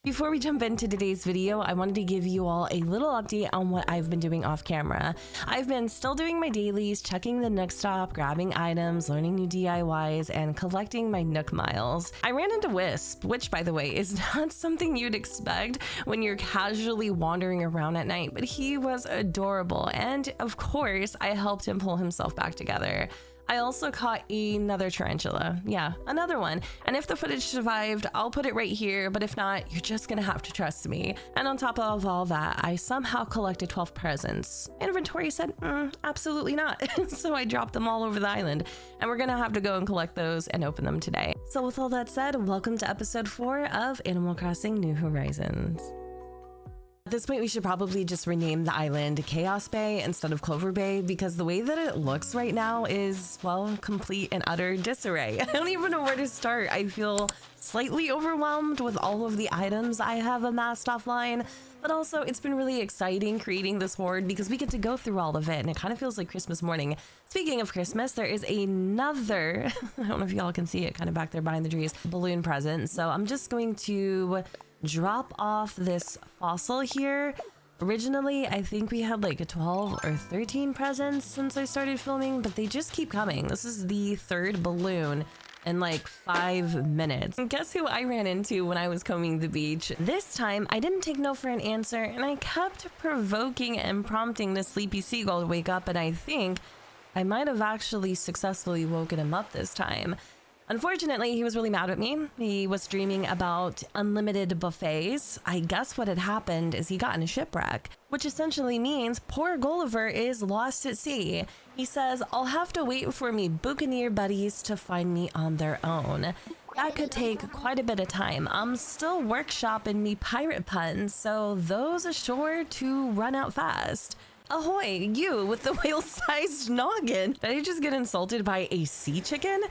Before we jump into today's video, I wanted to give you all a little update on what I've been doing off camera. I've been still doing my dailies, checking the Nook stop, grabbing items, learning new DIYs, and collecting my Nook miles. I ran into Wisp, which by the way is not something you'd expect when you're casually wandering around at night, but he was adorable. And of course, I helped him pull himself back together. I also caught another tarantula. Yeah, another one. And if the footage survived, I'll put it right here, but if not, you're just gonna have to trust me. And on top of all that, I somehow collected 12 presents. Inventory said, absolutely not. So I dropped them all over the island, and we're gonna have to go and collect those and open them today. So with all that said, welcome to episode 4 of Animal Crossing New Horizons. At this point, we should probably just rename the island Chaos Bay instead of Cloverbay, because the way that it looks right now is, well, complete and utter disarray. I don't even know where to start. I feel slightly overwhelmed with all of the items I have amassed offline, but also it's been really exciting creating this hoard because we get to go through all of it, and it kind of feels like Christmas morning. Speaking of Christmas, there is another, I don't know if y'all can see it kind of back there behind the trees, balloon present. So I'm just going to drop off this fossil here. Originally, I think we had like a 12 or 13 presents since I started filming, but they just keep coming. This is the third balloon in like 5 minutes. And guess who I ran into when I was combing the beach? This time, I didn't take no for an answer, and I kept provoking and prompting the sleepy seagull to wake up, and I think I might have actually successfully woken him up this time. Unfortunately, he was really mad at me. He was dreaming about unlimited buffets. I guess what had happened is he got in a shipwreck, which essentially means poor Gulliver is lost at sea. He says, I'll have to wait for me buccaneer buddies to find me on their own. That could take quite a bit of time. I'm still workshopping me pirate puns, so those are sure to run out fast. Ahoy, you with the whale-sized noggin. Did I just get insulted by a sea chicken?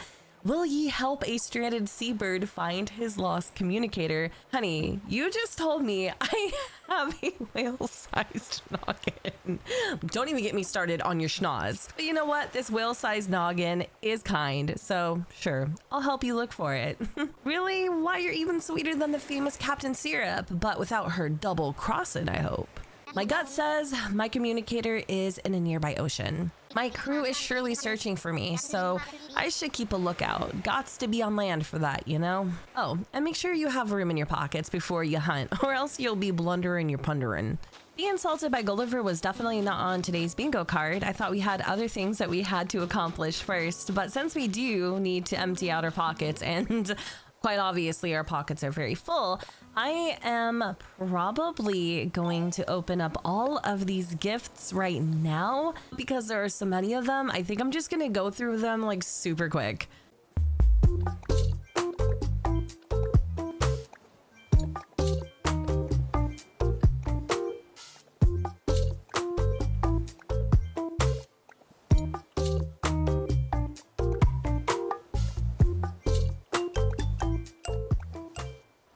Will ye help a stranded seabird find his lost communicator? Honey, you just told me I have a whale-sized noggin. Don't even get me started on your schnoz. But you know what? This whale-sized noggin is kind, so sure, I'll help you look for it. Really? Why, you're even sweeter than the famous Captain Syrup, but without her double crossing, I hope. My gut says my communicator is in a nearby ocean. My crew is surely searching for me, so I should keep a lookout. Gots to be on land for that, you know? Oh, and make sure you have room in your pockets before you hunt, or else you'll be blundering your punderin'. Being insulted by Gulliver was definitely not on today's bingo card. I thought we had other things that we had to accomplish first, but since we do need to empty out our pockets, and quite obviously our pockets are very full, I am probably going to open up all of these gifts right now because there are so many of them. I think I'm just gonna go through them like super quick.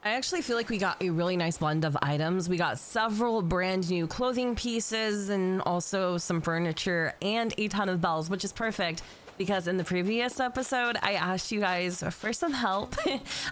I actually feel like we got a really nice blend of items. We got several brand new clothing pieces and also some furniture and a ton of bells, which is perfect because in the previous episode, I asked you guys for some help.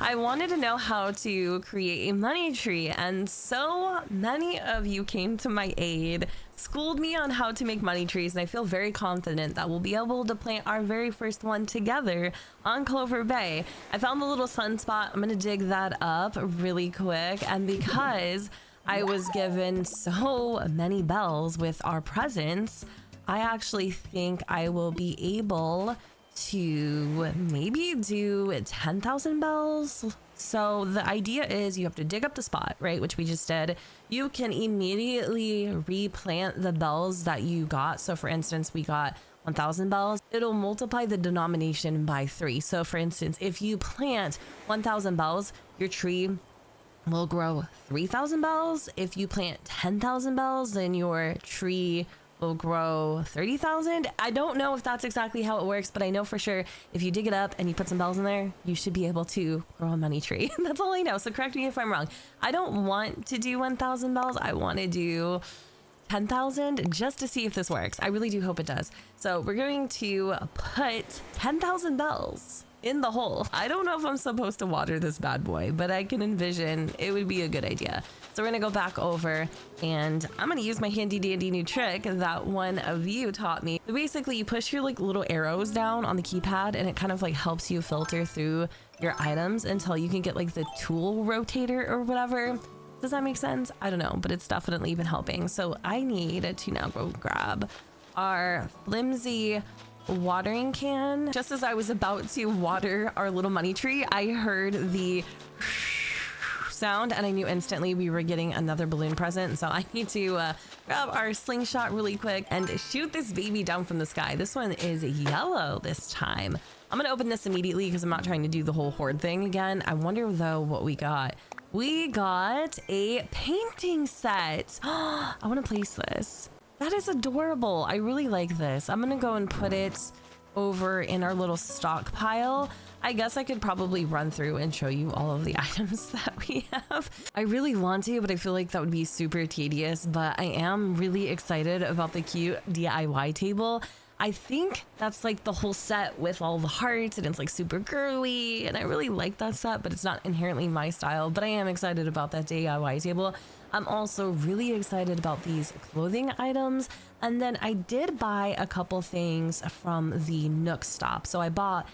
I wanted to know how to create a money tree, and so many of you came to my aid, schooled me on how to make money trees, and I feel very confident that we'll be able to plant our very first one together on Clover Bay. I found the little sunspot. I'm gonna dig that up really quick, and because I was given so many bells with our presents, I actually think I will be able to maybe do 10,000 bells. So the idea is you have to dig up the spot, right? Which we just did. You can immediately replant the bells that you got. So for instance, we got 1,000 bells. It'll multiply the denomination by 3. So for instance, if you plant 1,000 bells, your tree will grow 3,000 bells. If you plant 10,000 bells, then your tree will grow 30,000. I don't know if that's exactly how it works, but I know for sure if you dig it up and you put some bells in there, you should be able to grow a money tree. That's all I know. So correct me if I'm wrong. I don't want to do 1,000 bells. I want to do 10,000 just to see if this works. I really do hope it does. So we're going to put 10,000 bells in the hole. I don't know if I'm supposed to water this bad boy, but I can envision it would be a good idea. So we're gonna go back over and I'm gonna use my handy dandy new trick that one of you taught me. So basically you push your like little arrows down on the keypad and it kind of like helps you filter through your items until you can get like the tool rotator or whatever. Does that make sense? I don't know, but it's definitely been helping. So I need to now go grab our flimsy watering can. Just as I was about to water our little money tree, I heard the sound and I knew instantly we were getting another balloon present. So I need to grab our slingshot really quick and shoot this baby down from the sky. This one is yellow this time. I'm gonna open this immediately because I'm not trying to do the whole horde thing again. I wonder though what we got. We got a painting set. I want to place this. That is adorable. I really like this. I'm gonna go and put it over in our little stockpile. I guess I could probably run through and show you all of the items that we have. I really want to, but I feel like that would be super tedious, but I am really excited about the cute DIY table. I think that's like the whole set with all the hearts and it's like super girly and I really like that set, but it's not inherently my style, but I am excited about that DIY table. I'm also really excited about these clothing items. And then I did buy a couple things from the Nook stop. So I bought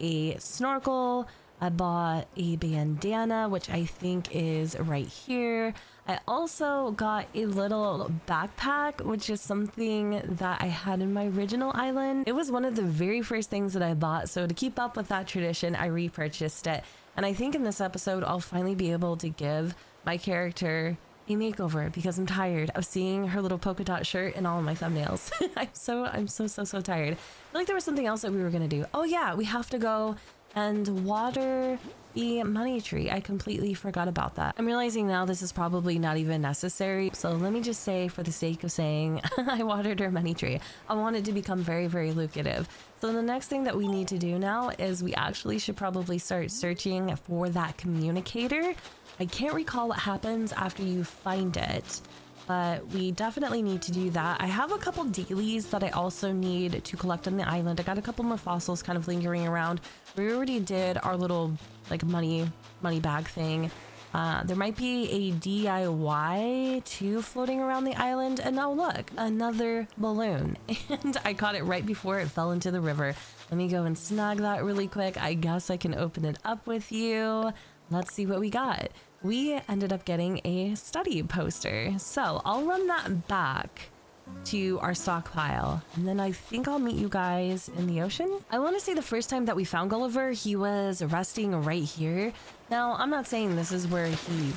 a snorkel, I bought a bandana, which I think is right here. I also got a little backpack, which is something that I had in my original island. It was one of the very first things that I bought. So to keep up with that tradition, I repurchased it. And I think in this episode, I'll finally be able to give my character a makeover because I'm tired of seeing her little polka dot shirt in all of my thumbnails. I'm so tired. I feel like there was something else that we were gonna do. Oh yeah, we have to go and water the money tree. I completely forgot about that. I'm realizing now this is probably not even necessary. So let me just say, for the sake of saying, I watered our money tree. I want it to become very, very lucrative. So the next thing that we need to do now is we actually should probably start searching for that communicator. I can't recall what happens after you find it, but we definitely need to do that. I have a couple dailies that I also need to collect on the island. I got a couple more fossils kind of lingering around. We already did our little like money bag thing. There might be a DIY too floating around the island. And now look, another balloon. And I caught it right before it fell into the river. Let me go and snag that really quick. I guess I can open it up with you. Let's see what we got. We ended up getting a study poster. So I'll run that back to our stockpile and then I think I'll meet you guys in the ocean. I want to say the first time that we found Gulliver, he was resting right here. Now, I'm not saying this is where he,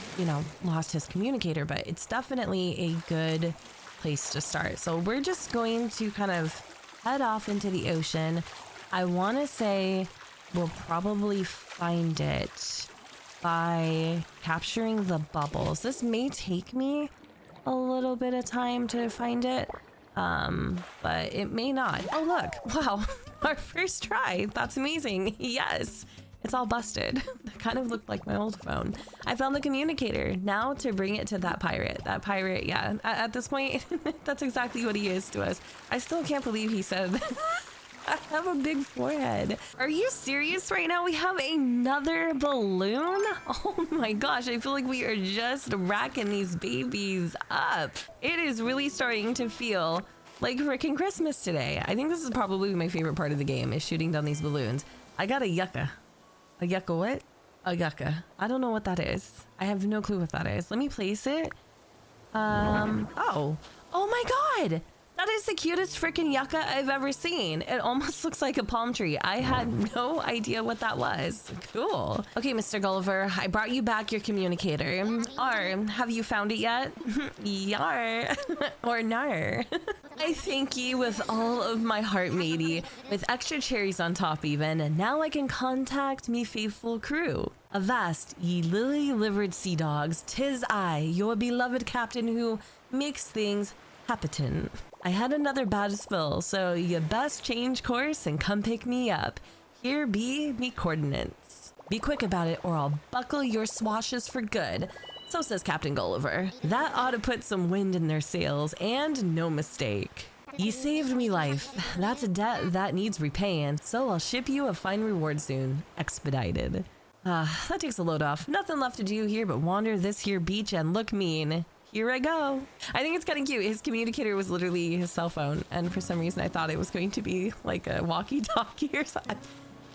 lost his communicator, but it's definitely a good place to start. So we're just going to kind of head off into the ocean. I want to say we'll probably find it by capturing the bubbles. This may take me a little bit of time to find it, but it may not. Oh look, wow, our first try. That's amazing. Yes, it's all busted. That kind of looked like my old phone. I found the communicator. Now to bring it to that pirate. That pirate, yeah, at this point, that's exactly what he is to us. I still can't believe he said I have a big forehead. Are you serious right now? We have another balloon? Oh my gosh, I feel like we are just racking these babies up. It is really starting to feel like freaking Christmas today. I think this is probably my favorite part of the game, is shooting down these balloons. I got a yucca. A yucca what? A yucca. I don't know what that is. I have no clue what that is. Let me place it. Oh my God. That is the cutest freaking yucca I've ever seen. It almost looks like a palm tree. I had no idea what that was. Cool. Okay, Mr. Gulliver, I brought you back your communicator. Have you found it yet? Yar. Or nar. I thank you with all of my heart, matey, with extra cherries on top even, and now I can contact me faithful crew. Avast, ye lily-livered sea dogs, 'tis I, your beloved captain who makes things happen. I had another bad spill, so you best change course and come pick me up. Here be me coordinates. Be quick about it or I'll buckle your swashes for good. So says Captain Gulliver. That ought to put some wind in their sails, and no mistake. You saved me life. That's a debt that needs repaying, so I'll ship you a fine reward soon. Expedited. That takes a load off. Nothing left to do here but wander this here beach and look mean. Here I go. I think it's kind of cute. His communicator was literally his cell phone, and for some reason I thought it was going to be like a walkie-talkie or something.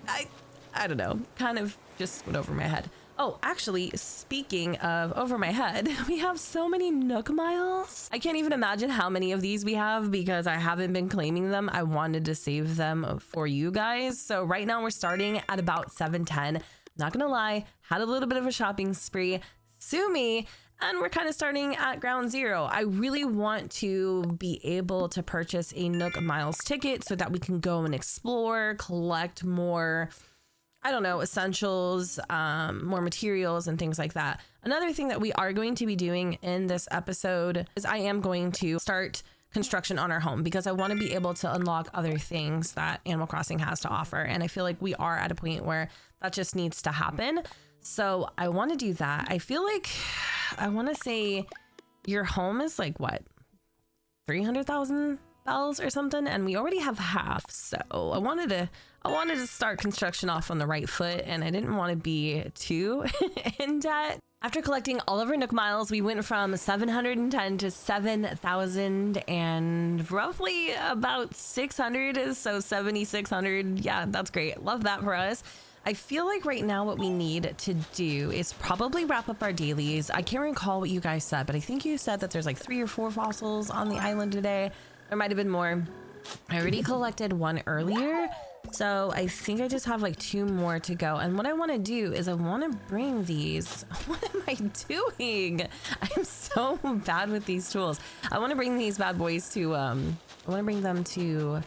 I don't know. Kind of just went over my head. Oh, actually, speaking of over my head, we have so many Nook miles. I can't even imagine how many of these we have because I haven't been claiming them. I wanted to save them for you guys. So right now we're starting at about 710. Not gonna lie, had a little bit of a shopping spree. Sue me. And we're kind of starting at ground zero. I really want to be able to purchase a Nook Miles ticket so that we can go and explore, collect more, I don't know, essentials, more materials and things like that. Another thing that we are going to be doing in this episode is I am going to start construction on our home because I want to be able to unlock other things that Animal Crossing has to offer. And I feel like we are at a point where that just needs to happen. So I want to do that. I feel like I want to say your home is like what, $300,000 or something, and we already have half. So I wanted to start construction off on the right foot, and I didn't want to be too in debt. After collecting all of our Nook miles, we went from 710 to 7,000 and roughly about 600, so 7,600. Yeah, that's great. Love that for us. I feel like right now what we need to do is probably wrap up our dailies. I can't recall what you guys said, but I think you said that there's like 3 or 4 fossils on the island today. There might have been more. I already collected one earlier, so I think I just have like 2 more to go. And what I want to do is I want to bring these. What am I doing? I'm so bad with these tools. I want to bring these bad boys to, I want to bring them to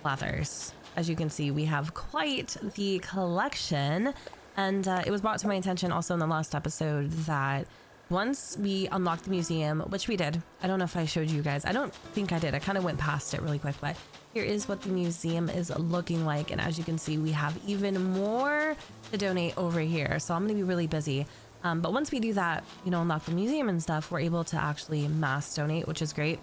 Leathers. As you can see, we have quite the collection, and it was brought to my attention also in the last episode that once we unlocked the museum, which we did, I don't know if I showed you guys. I don't think I did. I kind of went past it really quick, but here is what the museum is looking like. And as you can see, we have even more to donate over here. So I'm going to be really busy. But once we do that, you know, unlock the museum and stuff, we're able to actually mass donate, which is great.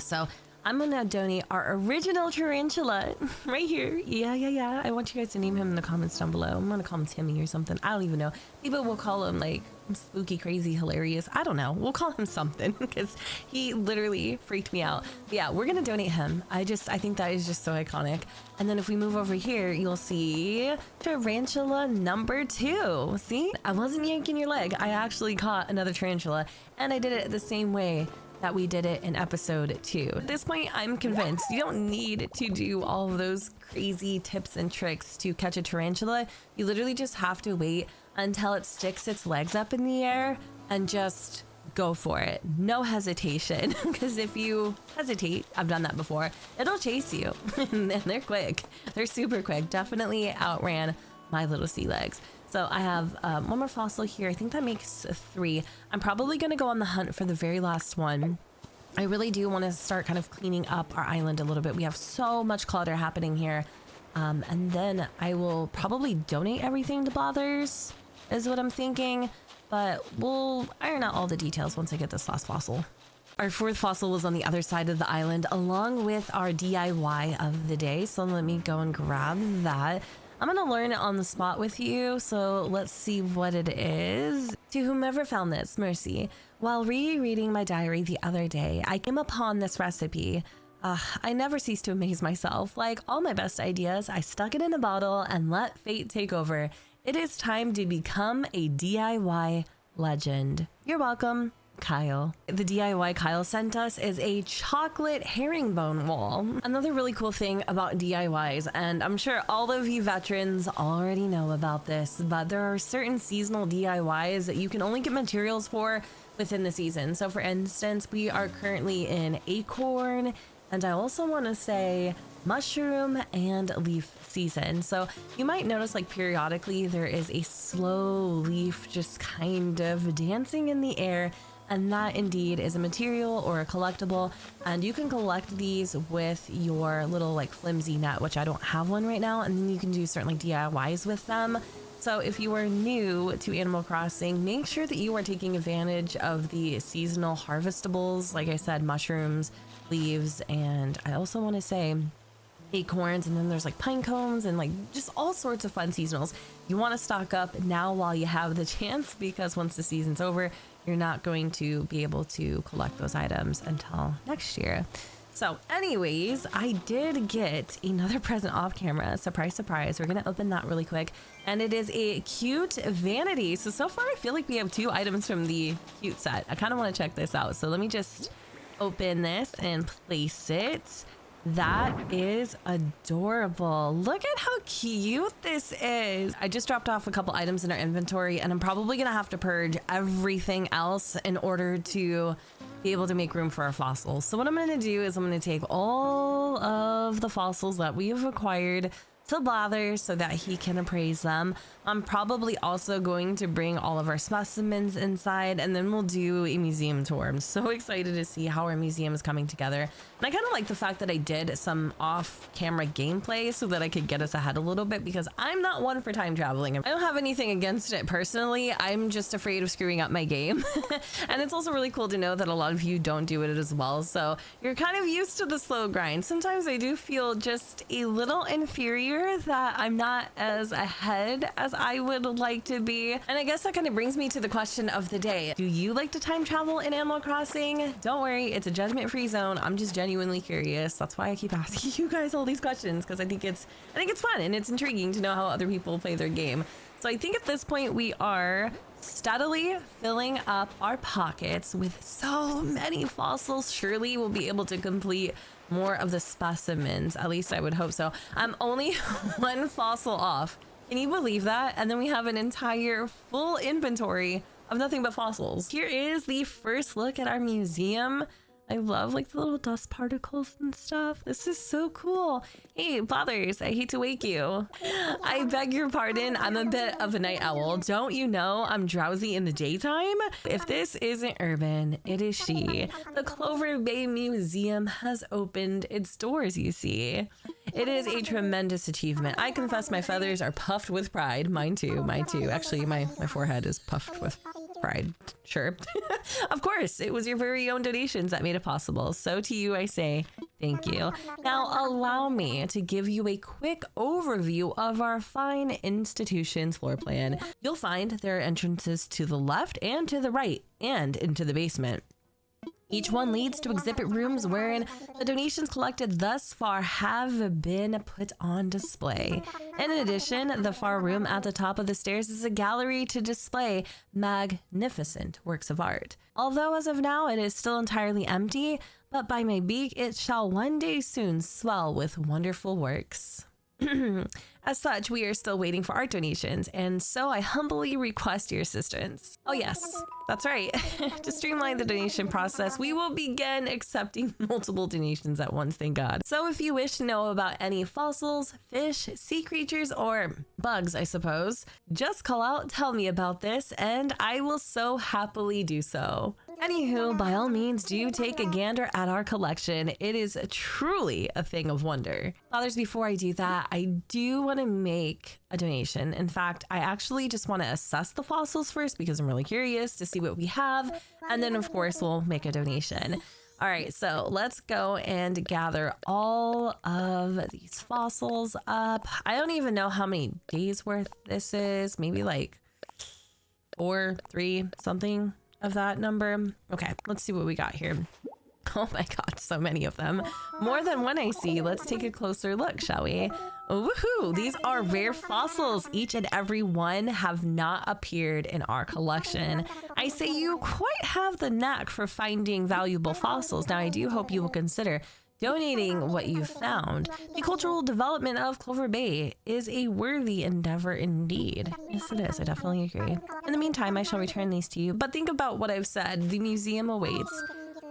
So I'm gonna donate our original tarantula right here. Yeah. I want you guys to name him in the comments down below. I'm gonna call him Timmy or something. I don't even know. People will call him like spooky, crazy, hilarious. I don't know. We'll call him something because he literally freaked me out. But yeah, we're gonna donate him. I think that is just so iconic. And then if we move over here, you'll see tarantula number 2. See, I wasn't yanking your leg. I actually caught another tarantula, and I did it the same way that we did it in episode 2. At this point, I'm convinced you don't need to do all of those crazy tips and tricks to catch a tarantula. You literally just have to wait until it sticks its legs up in the air and just go for it. No hesitation, because if you hesitate, I've done that before, it'll chase you. And they're quick. They're super quick. Definitely outran my little sea legs. So I have one more fossil here. I think that makes 3. I'm probably going to go on the hunt for the very last one. I really do want to start kind of cleaning up our island a little bit. We have so much clutter happening here. And then I will probably donate everything to Blathers, is what I'm thinking. But we'll iron out all the details once I get this last fossil. Our 4th fossil was on the other side of the island, along with our DIY of the day. So let me go and grab that. I'm gonna learn it on the spot with you, so let's see what it is. To whomever found this, mercy. While rereading my diary the other day, I came upon this recipe. I never cease to amaze myself. Like all my best ideas, I stuck it in a bottle and let fate take over. It is time to become a DIY legend. You're welcome, Kyle. The DIY Kyle sent us is a chocolate herringbone wall. Another really cool thing about DIYs, and I'm sure all of you veterans already know about this, but there are certain seasonal DIYs that you can only get materials for within the season. So for instance, we are currently in acorn, and I also want to say mushroom and leaf season. So you might notice like periodically there is a slow leaf just kind of dancing in the air. And that indeed is a material or a collectible, and you can collect these with your little like flimsy net, which I don't have one right now, and then you can do certain like DIYs with them. So if you are new to Animal Crossing, make sure that you are taking advantage of the seasonal harvestables. Like I said, mushrooms, leaves, and I also want to say acorns, and then there's like pine cones and like just all sorts of fun seasonals. You want to stock up now while you have the chance, because once the season's over, you're not going to be able to collect those items until next year. So anyways, I did get another present off camera. Surprise, surprise. We're going to open that really quick. And it is a cute vanity. So far, I feel like we have 2 items from the cute set. I kind of want to check this out. So let me just open this and place it. That is adorable. Look at how cute this is. I just dropped off a couple items in our inventory, and I'm probably going to have to purge everything else in order to be able to make room for our fossils. So what I'm going to do is I'm going to take all of the fossils that we have acquired to Blather so that he can appraise them. I'm probably also going to bring all of our specimens inside, and then we'll do a museum tour. I'm so excited to see how our museum is coming together. And I kind of like the fact that I did some off-camera gameplay so that I could get us ahead a little bit, because I'm not one for time traveling. I don't have anything against it personally. I'm just afraid of screwing up my game. And it's also really cool to know that a lot of you don't do it as well. So you're kind of used to the slow grind. Sometimes I do feel just a little inferior that I'm not as ahead as I would like to be. And I guess that kind of brings me to the question of the day. Do you like to time travel in Animal Crossing? Don't worry, it's a judgment-free zone. I'm just genuinely curious. That's why I keep asking you guys all these questions, because I think it's fun and it's intriguing to know how other people play their game. So I think at this point we are steadily filling up our pockets with so many fossils. Surely we'll be able to complete more of the specimens. At least I would hope so. I'm only 1 fossil off. Can you believe that? And then we have an entire full inventory of nothing but fossils. Here is the first look at our museum. I love like the little dust particles and stuff. This is so cool. Hey, Blathers, I hate to wake you. I beg your pardon. I'm a bit of a night owl. Don't you know I'm drowsy in the daytime? If this isn't urban, it is she. The Cloverbay Museum has opened its doors, you see. It is a tremendous achievement. I confess my feathers are puffed with pride. Mine too, mine too. Actually, my forehead is puffed with pride. Sure. Of course, it was your very own donations that made it possible. So to you, I say thank you. Now allow me to give you a quick overview of our fine institution's floor plan. You'll find there are entrances to the left and to the right and into the basement. Each one leads to exhibit rooms wherein the donations collected thus far have been put on display. In addition, the far room at the top of the stairs is a gallery to display magnificent works of art. Although as of now it is still entirely empty, but by my beak it shall one day soon swell with wonderful works. As such, we are still waiting for art donations, and so I humbly request your assistance. Oh yes, that's right. To streamline the donation process, we will begin accepting multiple donations at once, thank God. So if you wish to know about any fossils, fish, sea creatures, or bugs, I suppose, just call out, tell me about this, and I will so happily do so. Anywho, by all means, do take a gander at our collection. It is truly a thing of wonder. Fathers, before I do that, I do want to make a donation. In fact, I actually just want to assess the fossils first because I'm really curious to see what we have. And then, of course, we'll make a donation. All right, so let's go and gather all of these fossils up. I don't even know how many days worth this is. Maybe like 4, 3, something of that number. Okay, let's see what we got here. Oh my God, so many of them. More than one I see. Let's take a closer look, shall we? Oh, woohoo! These are rare fossils. Each and every one have not appeared in our collection. I say you quite have the knack for finding valuable fossils. Now, I do hope you will consider donating what you've found. The cultural development of Cloverbay is a worthy endeavor indeed. Yes, it is. I definitely agree. In the meantime, I shall return these to you. But think about what I've said. The museum awaits.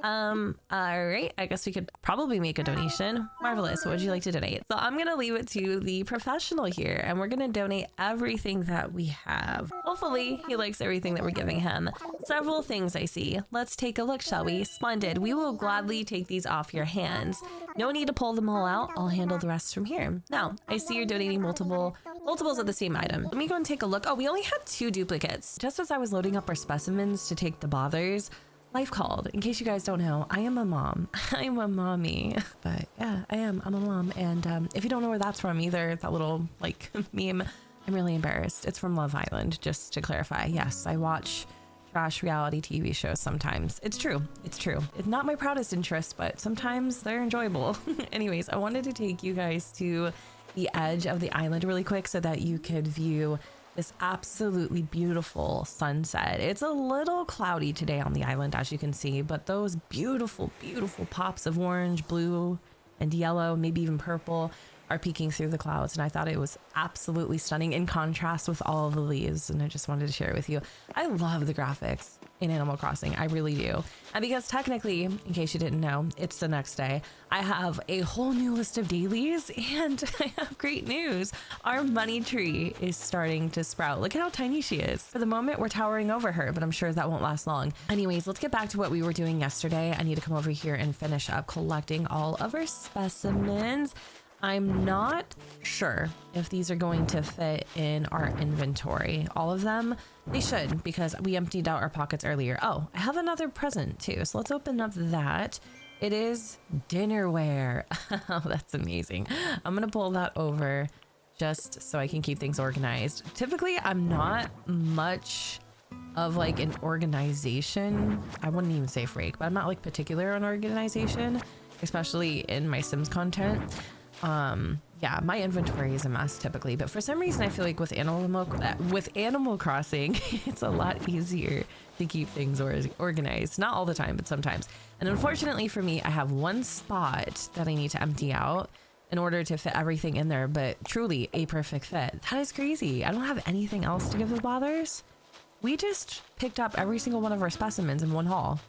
All right, I guess we could probably make a donation. Marvelous. What would you like to donate? So I'm gonna leave it to the professional here, and we're gonna donate everything that we have. Hopefully he likes everything that we're giving him. Several things I see. Let's take a look, shall we? Splendid. We will gladly take these off your hands. No need to pull them all out. I'll handle the rest from here. Now, I see you're donating multiple multiples of the same item. Let me go and take a look. Oh, we only had 2 duplicates. Just as I was loading up our specimens to take the bothers, life called. In case you guys don't know, I am a mom. I'm a mommy. But yeah, I am. I'm a mom. And if you don't know where that's from either, that little like meme, I'm really embarrassed. It's from Love Island, just to clarify. Yes, I watch trash reality TV shows sometimes. It's true. It's true. It's not my proudest interest, but sometimes they're enjoyable. Anyways, I wanted to take you guys to the edge of the island really quick so that you could view this absolutely beautiful sunset. It's a little cloudy today on the island, as you can see, but those beautiful, beautiful pops of orange, blue, and yellow, maybe even purple, are peeking through the clouds, and I thought it was absolutely stunning in contrast with all of the leaves, and I just wanted to share it with you. I love the graphics in Animal Crossing, I really do. And because technically, in case you didn't know, it's the next day, I have a whole new list of dailies, and I have great news. Our money tree is starting to sprout. Look at how tiny she is. For the moment, we're towering over her, but I'm sure that won't last long. Anyways, let's get back to what we were doing yesterday. I need to come over here and finish up collecting all of our specimens. I'm not sure if these are going to fit in our inventory. All of them, they should, because we emptied out our pockets earlier. Oh, I have another present too. So let's open up that. It is dinnerware. Oh, that's amazing. I'm going to pull that over just so I can keep things organized. Typically, I'm not much of like an organization. I wouldn't even say freak, but I'm not like particular on organization, especially in my Sims content. Yeah, my inventory is a mess typically, but for some reason I feel like with Animal Crossing, it's a lot easier to keep things organized. Not all the time, but sometimes. And unfortunately for me, I have one spot that I need to empty out in order to fit everything in there, but truly a perfect fit. That is crazy. I don't have anything else to give the bothers. We just picked up every single one of our specimens in one haul.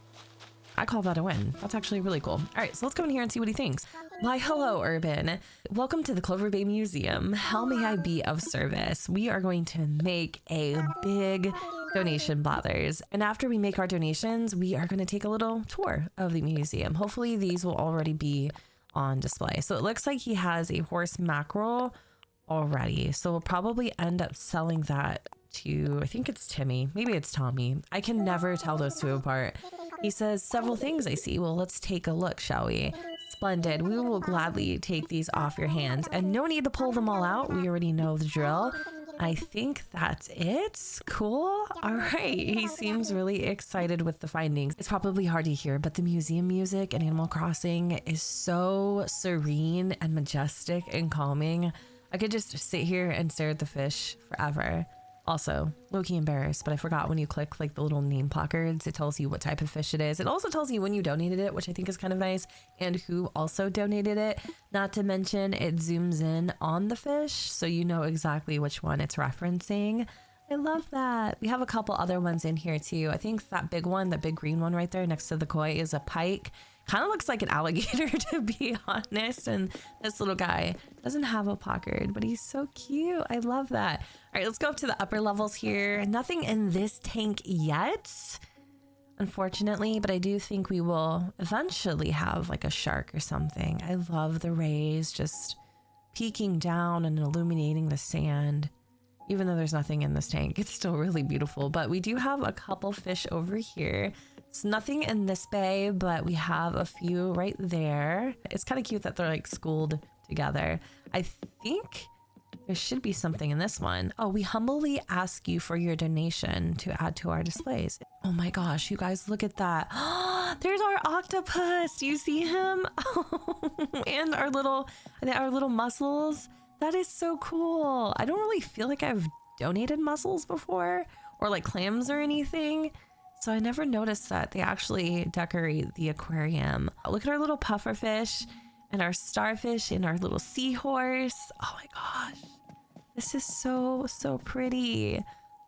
I call that a win. That's actually really cool. All right, so let's go in here and see what he thinks. Why, hello, Urban. Welcome to the Cloverbay Museum. How may I be of service? We are going to make a big donation, Blathers. And after we make our donations, we are going to take a little tour of the museum. Hopefully these will already be on display. So it looks like he has a horse mackerel already. So we'll probably end up selling that to, I think it's Timmy. Maybe it's Tommy. I can never tell those two apart. He says, several things I see. Well, let's take a look, shall we? Splendid. We will gladly take these off your hands. And no need to pull them all out. We already know the drill. I think that's it. Cool. All right. He seems really excited with the findings. It's probably hard to hear, but the museum music in Animal Crossing is so serene and majestic and calming. I could just sit here and stare at the fish forever. Also, low-key embarrassed, but I forgot when you click like the little name placards, it tells you what type of fish it is. It also tells you when you donated it, which I think is kind of nice, and who also donated it. Not to mention it zooms in on the fish, so you know exactly which one it's referencing. I love that. We have a couple other ones in here too. I think that big one, that big green one right there next to the koi is a pike. Kind of looks like an alligator to be honest. And this little guy doesn't have a placard, but he's so cute. I love that. All right, let's go up to the upper levels here. Nothing in this tank yet, unfortunately, but I do think we will eventually have like a shark or something. I love the rays just peeking down and illuminating the sand. Even though there's nothing in this tank, it's still really beautiful. But we do have a couple fish over here. It's nothing in this bay, but we have a few right there. It's kind of cute that they're like schooled together. I think there should be something in this one. Oh, we humbly ask you for your donation to add to our displays. Oh my gosh, you guys, look at that. There's our octopus. Do you see him? Oh, and our little mussels. That is so cool. I don't really feel like I've donated mussels before or like clams or anything. So I never noticed that they actually decorate the aquarium. Look at our little pufferfish and our starfish and our little seahorse. Oh my gosh. This is so, so pretty.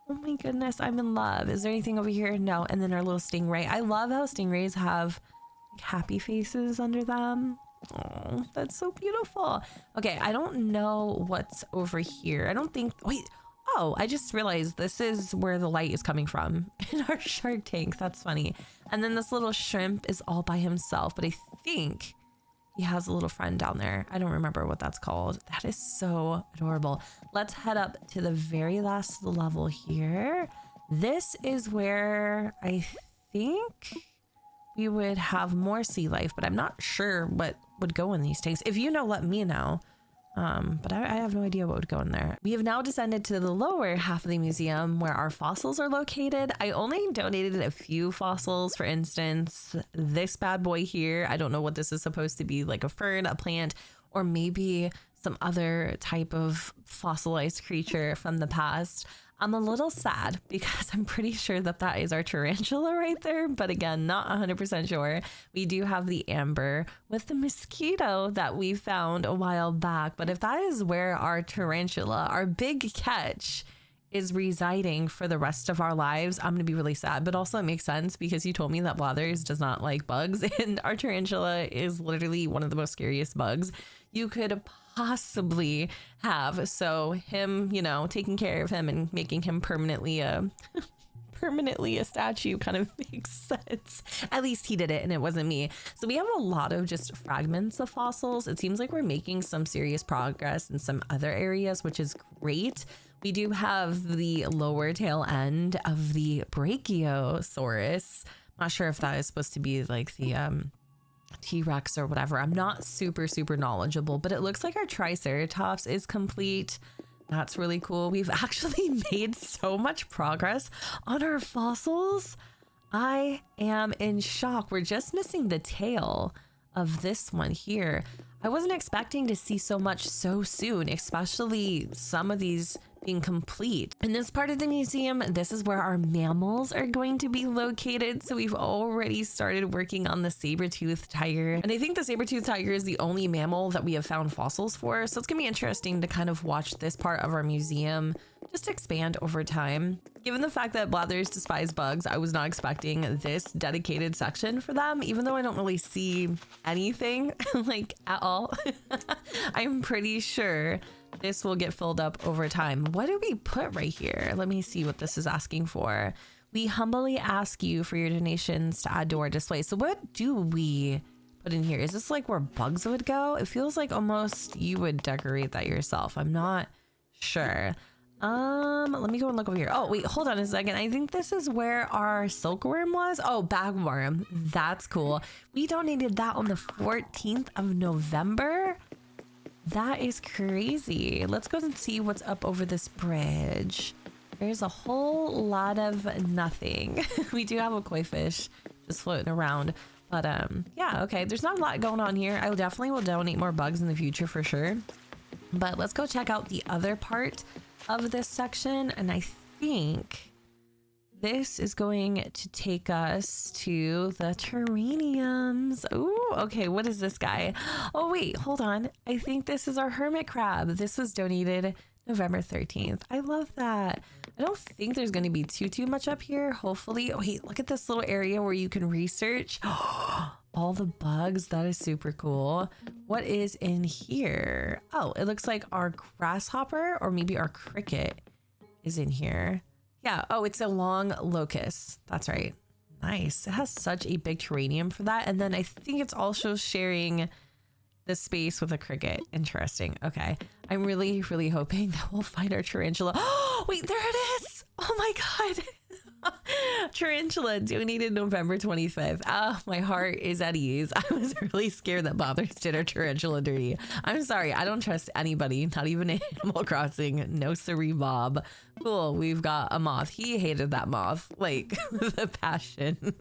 Oh my goodness, I'm in love. Is there anything over here? No. And then our little stingray. I love how stingrays have like happy faces under them. Oh, that's so beautiful. Okay, I don't know what's over here. I don't think, wait, oh, I just realized this is where the light is coming from in our shark tank. That's funny. And then this little shrimp is all by himself, but I think he has a little friend down there. I don't remember what that's called. That is so adorable. Let's head up to the very last level here. This is where I think we would have more sea life, but I'm not sure what would go in these tanks. If you know, let me know. But I have no idea what would go in there. We have now descended to the lower half of the museum where our fossils are located. I only donated a few fossils. For instance, this bad boy here. I don't know what this is supposed to be, like a fern, a plant, or maybe some other type of fossilized creature from the past. I'm a little sad because I'm pretty sure that that is our tarantula right there. But again, not 100% sure. We do have the amber with the mosquito that we found a while back. But if that is where our tarantula, our big catch, is residing for the rest of our lives, I'm gonna be really sad. But also it makes sense because you told me that Blathers does not like bugs, and our tarantula is literally one of the most scariest bugs you could possibly have. So him, you know, taking care of him and making him permanently a statue kind of makes sense. At least he did it and it wasn't me. So we have a lot of just fragments of fossils. It seems like we're making some serious progress in some other areas, which is great. We do have the lower tail end of the Brachiosaurus. Not sure if that is supposed to be like the T-Rex or whatever. I'm not super knowledgeable, but it looks like our Triceratops is complete. That's really cool. We've actually made so much progress on our fossils. I am in shock. We're just missing the tail of this one here. I wasn't expecting to see so much so soon, especially some of these being complete. In this part of the museum, this is where our mammals are going to be located. So we've already started working on the saber-toothed tiger. And I think the saber-toothed tiger is the only mammal that we have found fossils for. So it's gonna be interesting to kind of watch this part of our museum just expand over time. Given the fact that Blathers despise bugs, I was not expecting this dedicated section for them, even though I don't really see anything like at all. I'm pretty sure this will get filled up over time. What do we put right here? Let me see what this is asking for. We humbly ask you for your donations to add to our display. So what do we put in here? Is this like where bugs would go? It feels like almost you would decorate that yourself. I'm not sure. Let me go and look over here. Oh, wait, hold on a second. I think this is where our silkworm was. Oh, bagworm. That's cool. We donated that on the 14th of November. That is crazy. Let's go and see what's up over this bridge. There's a whole lot of nothing. We do have a koi fish just floating around. But yeah, okay. There's not a lot going on here. I definitely will donate more bugs in the future for sure. But let's go check out the other part of this section, and I think this is going to take us to the terrariums. Ooh, okay, what is this guy? Oh wait, hold on. I think this is our hermit crab. This was donated November 13th. I love that. I don't think there's going to be too much up here, hopefully. Oh wait, look at this little area where you can research all the bugs. That is super cool. What is in here? Oh, it looks like our grasshopper or maybe our cricket is in here. Yeah. Oh, it's a long locust. That's right. Nice. It has such a big terrarium for that. And then I think it's also sharing the space with a cricket. Interesting. Okay. I'm really hoping that we'll find our tarantula. Oh, wait, there it is. Oh my God. Tarantula donated November 25th. Ah, my heart is at ease. I was really scared that Blathers did our tarantula dirty. I'm sorry. I don't trust anybody, not even Animal Crossing. No siree, Bob. Cool. We've got a moth. He hated that moth, like with a passion.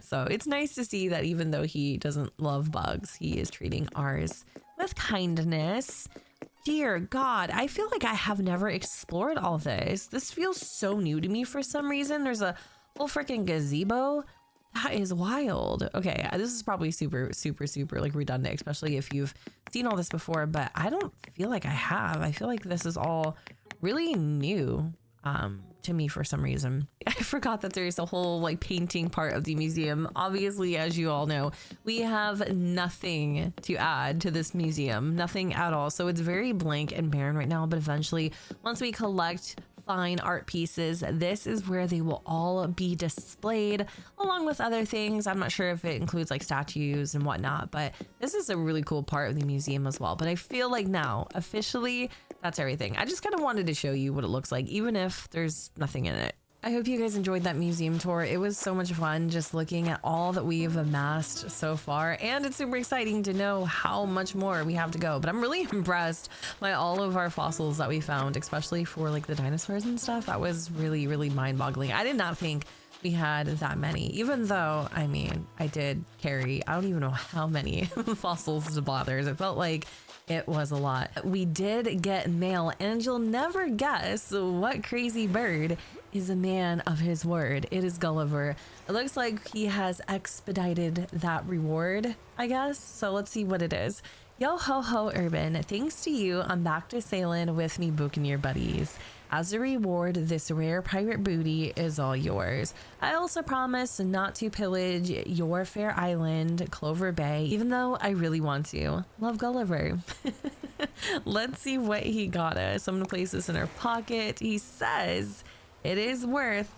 So it's nice to see that even though he doesn't love bugs, he is treating ours with kindness. Dear God, I feel like I have never explored all this. This feels so new to me for some reason. There's a whole freaking gazebo. That is wild. Okay, this is probably super like redundant, especially if you've seen all this before, but I don't feel like I have. I feel like this is all really new to me for some reason. I forgot that there's a whole like painting part of the museum. Obviously, as you all know, we have nothing to add to this museum, nothing at all. So it's very blank and barren right now, but eventually once we collect fine art pieces. This is where they will all be displayed along with other things. I'm not sure if it includes like statues and whatnot, but this is a really cool part of the museum as well. But I feel like now officially that's everything. I just kind of wanted to show you what it looks like, even if there's nothing in it. I hope you guys enjoyed that museum tour. It was so much fun just looking at all that we've amassed so far, and it's super exciting to know how much more we have to go. But I'm really impressed by all of our fossils that we found, especially for like the dinosaurs and stuff. That was really, really mind-boggling. I did not think we had that many, even though, I mean, I did carry, I don't even know how many fossils to Blathers. It felt like it was a lot. We did get mail, and you'll never guess what crazy bird is a man of his word. It is Gulliver. It looks like he has expedited that reward, I guess. So let's see what it is. Yo ho ho Urban, thanks to you, I'm back to sailing with me Buccaneer buddies. As a reward, this rare pirate booty is all yours. I also promise not to pillage your fair island, Cloverbay, even though I really want to. Love, Gulliver. Let's see what he got us. I'm gonna place this in our pocket. He says it is worth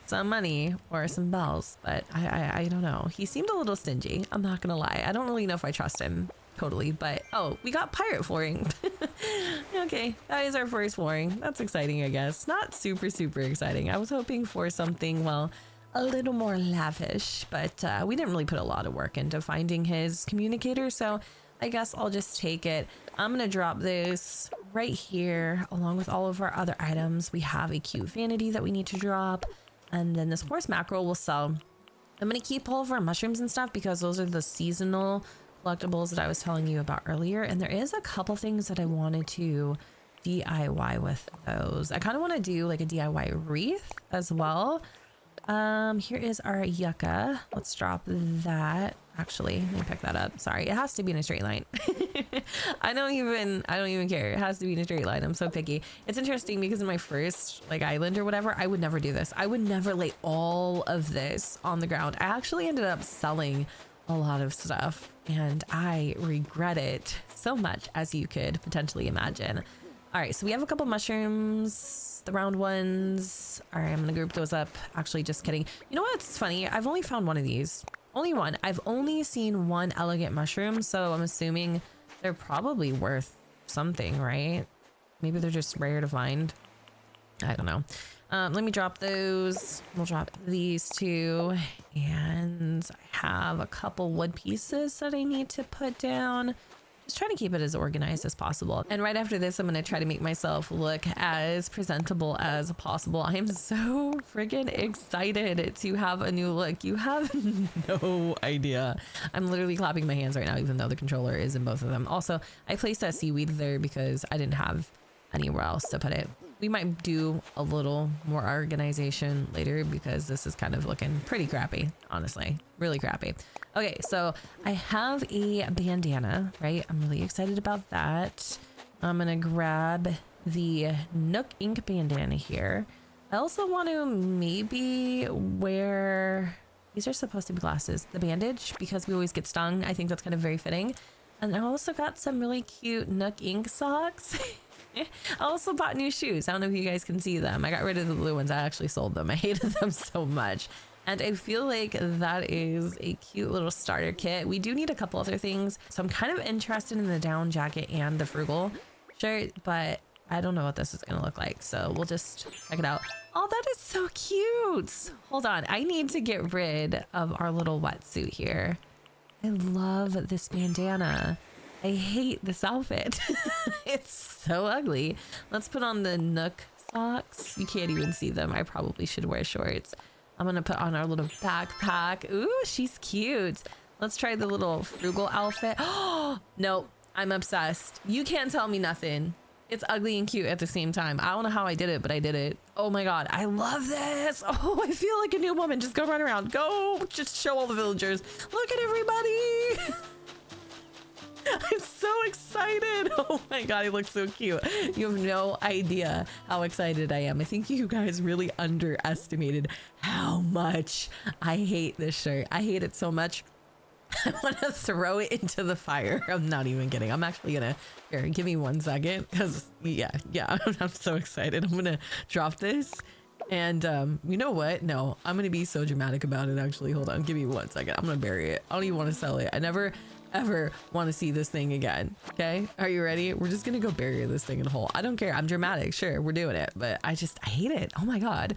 some money or some bells, but I don't know. He seemed a little stingy. I'm not gonna lie. I don't really know if I trust him totally, but oh, we got pirate flooring. Okay, that is our first flooring. That's exciting, I guess. Not super exciting. I was hoping for something, well, a little more lavish, but we didn't really put a lot of work into finding his communicator, so I guess I'll just take it. I'm gonna drop this right here along with all of our other items. We have a cute vanity that we need to drop, and then this horse mackerel will sell. I'm gonna keep all of our mushrooms and stuff because those are the seasonal collectibles that I was telling you about earlier, and there is a couple things that I wanted to DIY with those. I kind of want to do like a DIY wreath as well. Here is our yucca. Let's drop that. Actually, let me pick that up. Sorry, it has to be in a straight line. I don't even care. It has to be in a straight line. I'm so picky. It's interesting because in my first like island or whatever, I would never do this. I would never lay all of this on the ground. I actually ended up selling a lot of stuff, and I regret it so much, as you could potentially imagine. All right, so we have a couple mushrooms, the round ones. All right, I'm gonna group those up. Actually, just kidding. You know what's funny? I've only found one of these. Only one. I've only seen one elegant mushroom, so I'm assuming they're probably worth something, right? Maybe they're just rare to find. I don't know. Let me drop those. We'll drop these two, and I have a couple wood pieces that I need to put down. Just trying to keep it as organized as possible. And right after this, I'm going to try to make myself look as presentable as possible. I am so freaking excited to have a new look. You have no idea. I'm literally clapping my hands right now, even though the controller is in both of them. Also, I placed that seaweed there because I didn't have anywhere else to put it. We might do a little more organization later because this is kind of looking pretty crappy, honestly, really crappy. Okay, so I have a bandana, right? I'm really excited about that. I'm gonna grab the Nook ink bandana here. I also want to maybe wear, these are supposed to be glasses, the bandage, because we always get stung. I think that's kind of very fitting. And I also got some really cute Nook ink socks. I also bought new shoes. I don't know if you guys can see them. I got rid of the blue ones. I actually sold them. I hated them so much. And I feel like that is a cute little starter kit. We do need a couple other things. So I'm kind of interested in the down jacket and the frugal shirt, but I don't know what this is going to look like. So we'll just check it out. Oh, that is so cute. Hold on. I need to get rid of our little wetsuit here. I love this bandana. I hate this outfit. It's so ugly. Let's put on the Nook socks. You can't even see them. I probably should wear shorts. I'm gonna put on our little backpack. Ooh, she's cute. Let's try the little frugal outfit. Oh, no, I'm obsessed. You can't tell me nothing. It's ugly and cute at the same time. I don't know how I did it, but I did it. Oh my God, I love this. Oh, I feel like a new woman. Just go run around. Go, just show all the villagers. Look at everybody. I'm so excited. Oh my God, he looks so cute. You have no idea how excited I am. I think you guys really underestimated how much I hate this shirt. I hate it so much. I want to throw it into the fire. I'm not even kidding. I'm actually gonna, here, give me 1 second, because yeah, I'm so excited. I'm gonna drop this, and you know what? No, I'm gonna be so dramatic about it. Actually, hold on, give me 1 second. I'm gonna bury it. I don't even want to sell it. I never ever want to see this thing again. Okay, are you ready? We're just gonna go bury this thing in a hole. I don't care. I'm dramatic. Sure, we're doing it, but I hate it. Oh my god.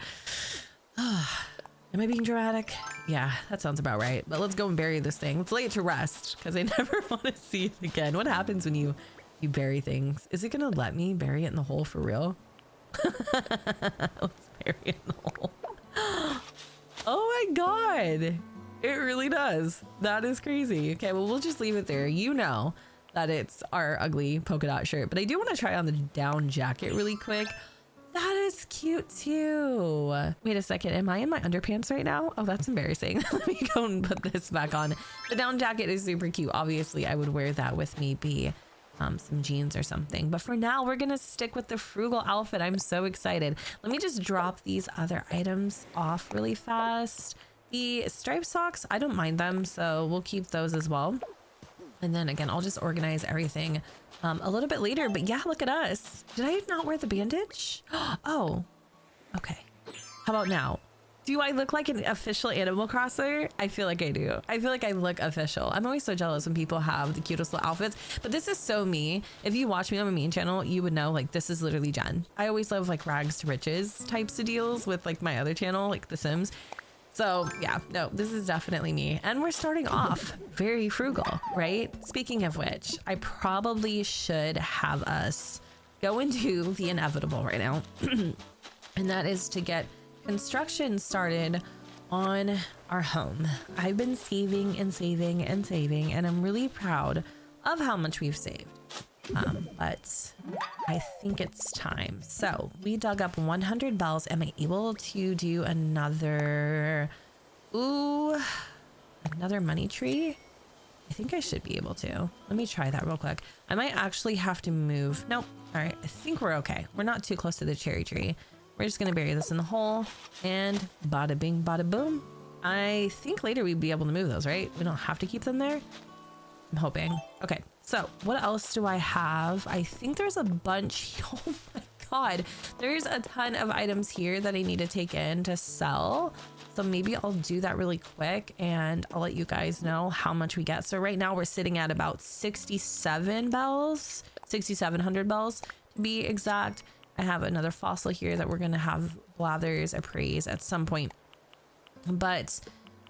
Am I being dramatic? Yeah, that sounds about right. But let's go and bury this thing. Let's lay it to rest, because I never want to see it again. What happens when you bury things? Is it gonna let me bury it in the hole for real? Let's bury it in the hole. Oh my god, it really does. That is crazy. Okay, well, we'll just leave it there. You know that it's our ugly polka dot shirt, but I do want to try on the down jacket really quick. That is cute too. Wait a second, am I in my underpants right now? Oh, that's embarrassing. Let me go and put this back on. The down jacket is super cute. Obviously, I would wear that with maybe some jeans or something. But for now, we're gonna stick with the frugal outfit. I'm so excited. Let me just drop these other items off really fast. The striped socks, I don't mind them, so we'll keep those as well. And then again, I'll just organize everything a little bit later. But yeah, look at us. Did I not wear the bandage? Oh, okay. How about now? Do I look like an official Animal Crosser? I feel like I do. I feel like I look official. I'm always so jealous when people have the cutest little outfits, but this is so me. If you watch me on my main channel, you would know, like, this is literally Jen. I always love like rags to riches types of deals with like my other channel, like The Sims. So yeah, no, this is definitely me. And we're starting off very frugal, right? Speaking of which, I probably should have us go into the inevitable right now. And that is to get construction started on our home. I've been saving and saving and saving, and I'm really proud of how much we've saved. But I think it's time. So we dug up 100 bells. Am I able to do another money tree? I think I should be able to. Let me try that real quick. I might actually have to move. Nope. All right, I think we're okay. We're not too close to the cherry tree. We're just gonna bury this in the hole, and bada bing bada boom. I think later we'd be able to move those, right? We don't have to keep them there. I'm hoping. Okay, so what else do I have? I think there's a bunch. Oh my god, there's a ton of items here that I need to take in to sell. So maybe I'll do that really quick, and I'll let you guys know how much we get. So right now we're sitting at about 67 bells, 6,700 bells to be exact. I have another fossil here that we're gonna have Blathers appraise at some point, but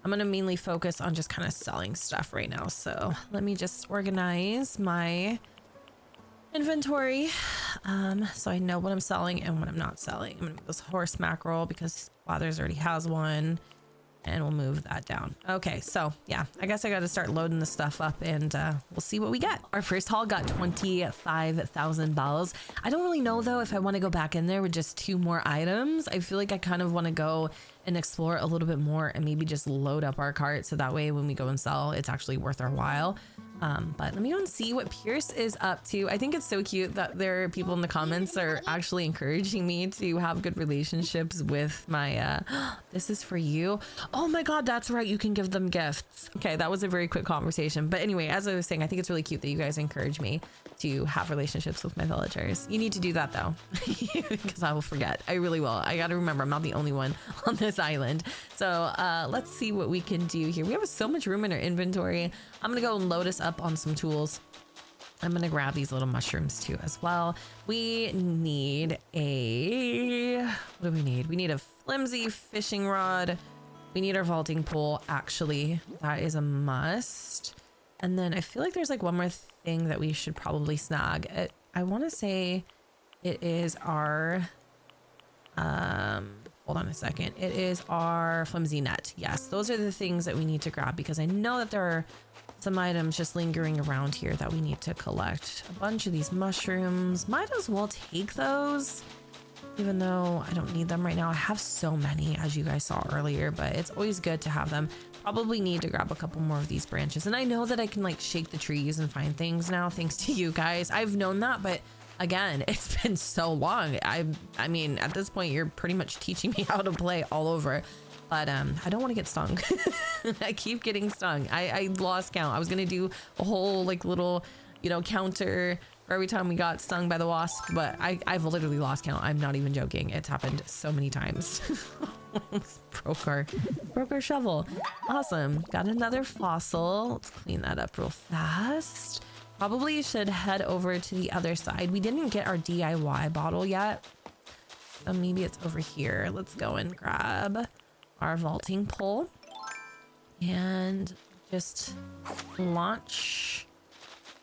I'm gonna mainly focus on just kind of selling stuff right now. So let me just organize my inventory so I know what I'm selling and what I'm not selling. I'm gonna move this horse mackerel because Blathers already has one, and we'll move that down. Okay, so yeah, I guess I got to start loading the stuff up, and we'll see what we get. Our first haul got 25,000 bells. I don't really know though if I want to go back in there with just 2 more items. I feel like I kind of want to go and explore a little bit more and maybe just load up our cart so that way when we go and sell, it's actually worth our while. But let me go and see what Pierce is up to. I think it's so cute that there are people in the comments that are actually encouraging me to have good relationships with my, this is for you. Oh my God, that's right. You can give them gifts. Okay. That was a very quick conversation. But anyway, as I was saying, I think it's really cute that you guys encourage me to have relationships with my villagers. You need to do that though, because I will forget. I really will. I got to remember I'm not the only one on this island. So let's see what we can do here. We have so much room in our inventory. I'm going to go and load us up on some tools. I'm going to grab these little mushrooms too as well. We need a, what do we need? We need a flimsy fishing rod. We need our vaulting pole. Actually, that is a must. And then I feel like there's like one more thing that we should probably snag. I want to say it is our, hold on a second. It is our flimsy net. Yes, those are the things that we need to grab because I know that there are some items just lingering around here that we need to collect. A bunch of these mushrooms. Might as well take those, even though I don't need them right now. I have so many, as you guys saw earlier, but it's always good to have them. Probably need to grab a couple more of these branches. And I know that I can like shake the trees and find things now, thanks to you guys. I've known that, but again, it's been so long. I mean, at this point, you're pretty much teaching me how to play all over. but I don't want to get stung. I keep getting stung. I lost count. I was gonna do a whole like little, you know, counter for every time we got stung by the wasp, but I've literally lost count. I'm not even joking. It's happened so many times. broke our shovel. Awesome. Got another fossil. Let's clean that up real fast. Probably should head over to the other side. We didn't get our DIY bottle yet, so maybe it's over here. Let's go and grab our vaulting pole and just launch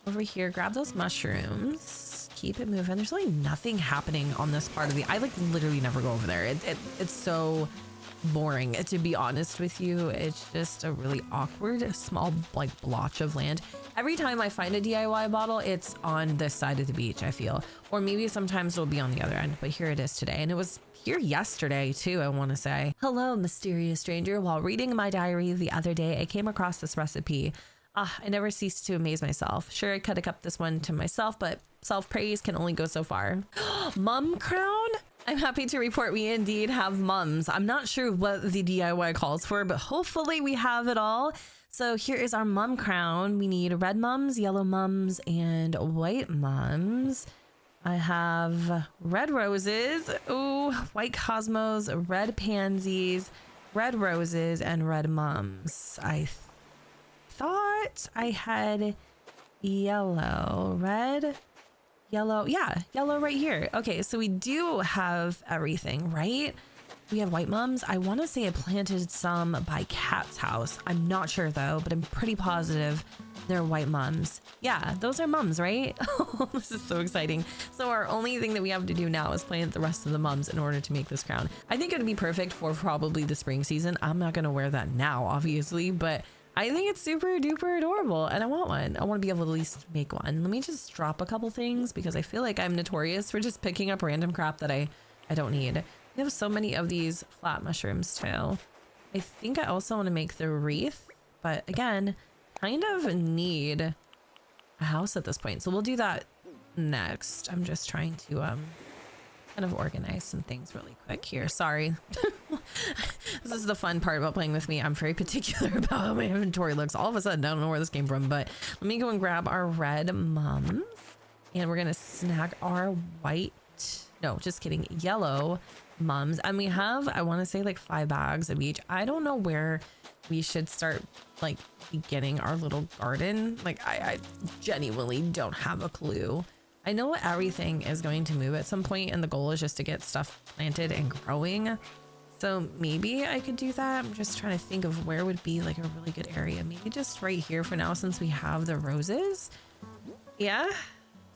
over here. Grab those mushrooms. Keep it moving. There's really nothing happening on this part of the... I like literally never go over there. It's so boring, to be honest with you. It's just a really awkward small like blotch of land. Every time I find a DIY bottle, it's on this side of the beach, I feel, or maybe sometimes it'll be on the other end, but here it is today, and it was here yesterday too, I want to say. Hello, mysterious stranger. While reading my diary the other day, I came across this recipe. I never cease to amaze myself. Sure, I could have kept this one to myself, but self-praise can only go so far. Mum crown? I'm happy to report we indeed have mums. I'm not sure what the DIY calls for, but hopefully we have it all. So here is our mum crown. We need red mums, yellow mums, and white mums. I have red roses, ooh, white cosmos, red pansies, red roses, and red mums. I thought I had yellow, red, yellow. Yeah, yellow right here. Okay, so we do have everything, right? We have white mums. I want to say I planted some by Cat's house. I'm not sure though, but I'm pretty positive they're white mums. Yeah, those are mums, right? This is so exciting. So our only thing that we have to do now is plant the rest of the mums in order to make this crown. I think it would be perfect for probably the spring season. I'm not going to wear that now, obviously, but I think it's super duper adorable and I want one. I want to be able to at least make one. Let me just drop a couple things because I feel like I'm notorious for just picking up random crap that I don't need. We have so many of these flat mushrooms too. I think I also want to make the wreath, but again, kind of need a house at this point. So we'll do that next. I'm just trying to kind of organize some things really quick here. Sorry. This is the fun part about playing with me. I'm very particular about how my inventory looks. All of a sudden, I don't know where this came from, but let me go and grab our red mums and we're going to snag our white, no, just kidding, yellow mums. And we have, I want to say like 5 bags of each. I don't know where we should start like beginning our little garden. Like I genuinely don't have a clue. I know everything is going to move at some point and the goal is just to get stuff planted and growing. So maybe I could do that. I'm just trying to think of where would be like a really good area. Maybe just right here for now since we have the roses. Yeah.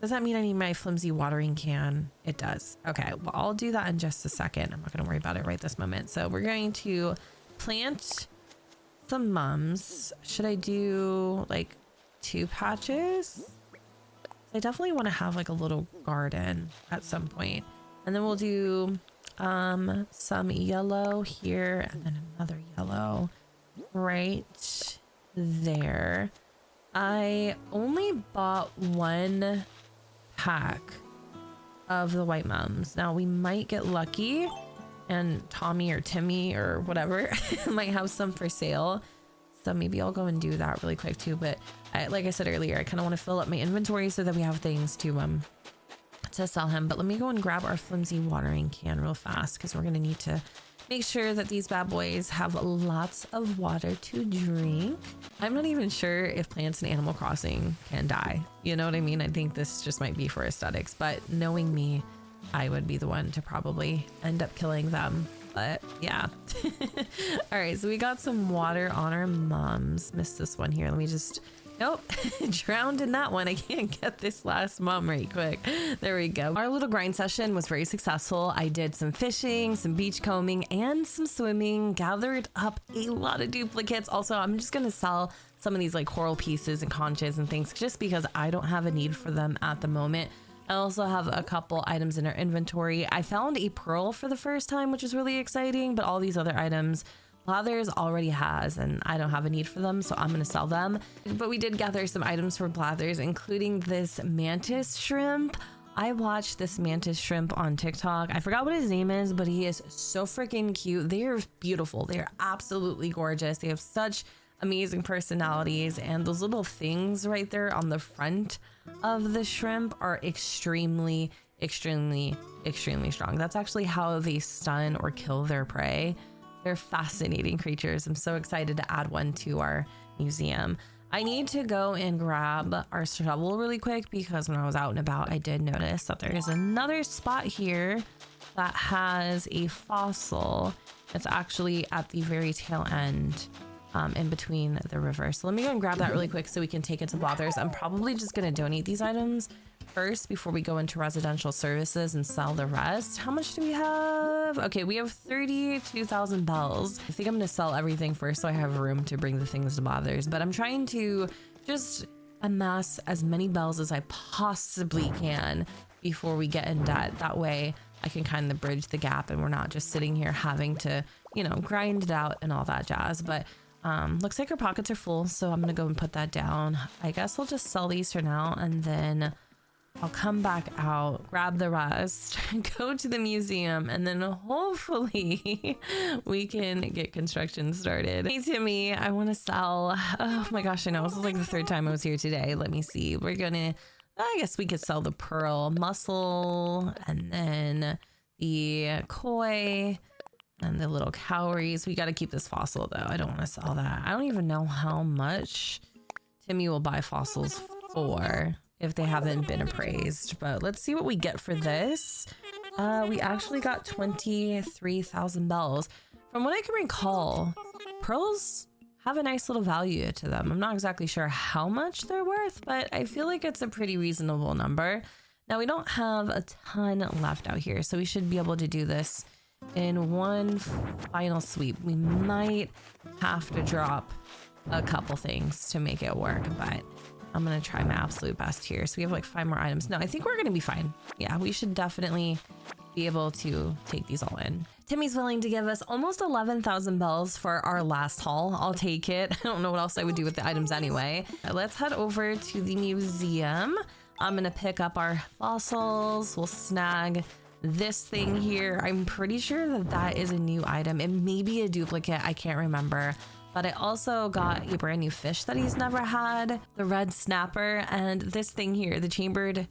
Does that mean I need my flimsy watering can? It does. Okay, well, I'll do that in just a second. I'm not going to worry about it right this moment. So we're going to plant some mums. Should I do like 2 patches? I definitely want to have like a little garden at some point. And then we'll do some yellow here and then another yellow right there. I only bought 1 pack of the white mums. Now we might get lucky and Tommy or Timmy or whatever might have some for sale. So maybe I'll go and do that really quick too. But like I said earlier, I kind of want to fill up my inventory so that we have things to sell him. But let me go and grab our flimsy watering can real fast because we're going to need to make sure that these bad boys have lots of water to drink. I'm not even sure if plants in Animal Crossing can die. You know what I mean? I think this just might be for aesthetics, but knowing me, I would be the one to probably end up killing them. But yeah. All right, so we got some water on our mums. Missed this one here. Let me just, nope, drowned in that one. I can't get this last mum right quick. There we go. Our little grind session was very successful. I did some fishing, some beach combing, and some swimming, gathered up a lot of duplicates. Also, I'm just gonna sell some of these like coral pieces and conches and things just because I don't have a need for them at the moment. I also have a couple items in our inventory. I found a pearl for the first time, which is really exciting, but all these other items Blathers already has, and I don't have a need for them, so I'm going to sell them. But we did gather some items for Blathers, including this mantis shrimp. I watched this mantis shrimp on TikTok. I forgot what his name is, but he is so freaking cute. They are beautiful. They are absolutely gorgeous. They have such amazing personalities, and those little things right there on the front of the shrimp are extremely strong. That's actually how they stun or kill their prey. They're fascinating creatures. I'm so excited to add one to our museum. I need to go and grab our shovel really quick because when I was out and about, I did notice that there is another spot here that has a fossil. It's actually at the very tail end, in between the river. So let me go and grab that really quick so we can take it to Blathers. I'm probably just going to donate these items first before we go into residential services and sell the rest. How much do we have? Okay, we have 32,000 bells. I think I'm gonna sell everything first so I have room to bring the things to Blathers, but I'm trying to just amass as many bells as I possibly can before we get in debt. That way I can kind of bridge the gap and we're not just sitting here having to, you know, grind it out and all that jazz. But looks like our pockets are full, so I'm gonna go and put that down. I guess I'll just sell these for now, and then I'll come back out, grab the rest, go to the museum, and then hopefully we can get construction started. Hey Timmy, I want to sell, oh my gosh, I know, this is like the third time I was here today. Let me see, we're gonna, I guess we could sell the pearl mussel, and then the koi, and the little cowries. We got to keep this fossil though. I don't want to sell that. I don't even know how much Timmy will buy fossils for if they haven't been appraised, but let's see what we get for this. We actually got 23,000 bells. From what I can recall, pearls have a nice little value to them. I'm not exactly sure how much they're worth, but I feel like it's a pretty reasonable number. Now we don't have a ton left out here, so we should be able to do this in one final sweep. We might have to drop a couple things to make it work, but I'm gonna try my absolute best here. So we have like 5 more items. No, I think we're gonna be fine. Yeah, we should definitely be able to take these all in. Timmy's willing to give us almost 11,000 bells for our last haul. I'll take it. I don't know what else I would do with the items anyway. Let's head over to the museum. I'm gonna pick up our fossils. We'll snag this thing here. I'm pretty sure that that is a new item. It may be a duplicate, I can't remember. But I also got a brand new fish that he's never had, the red snapper, and this thing here, the chambered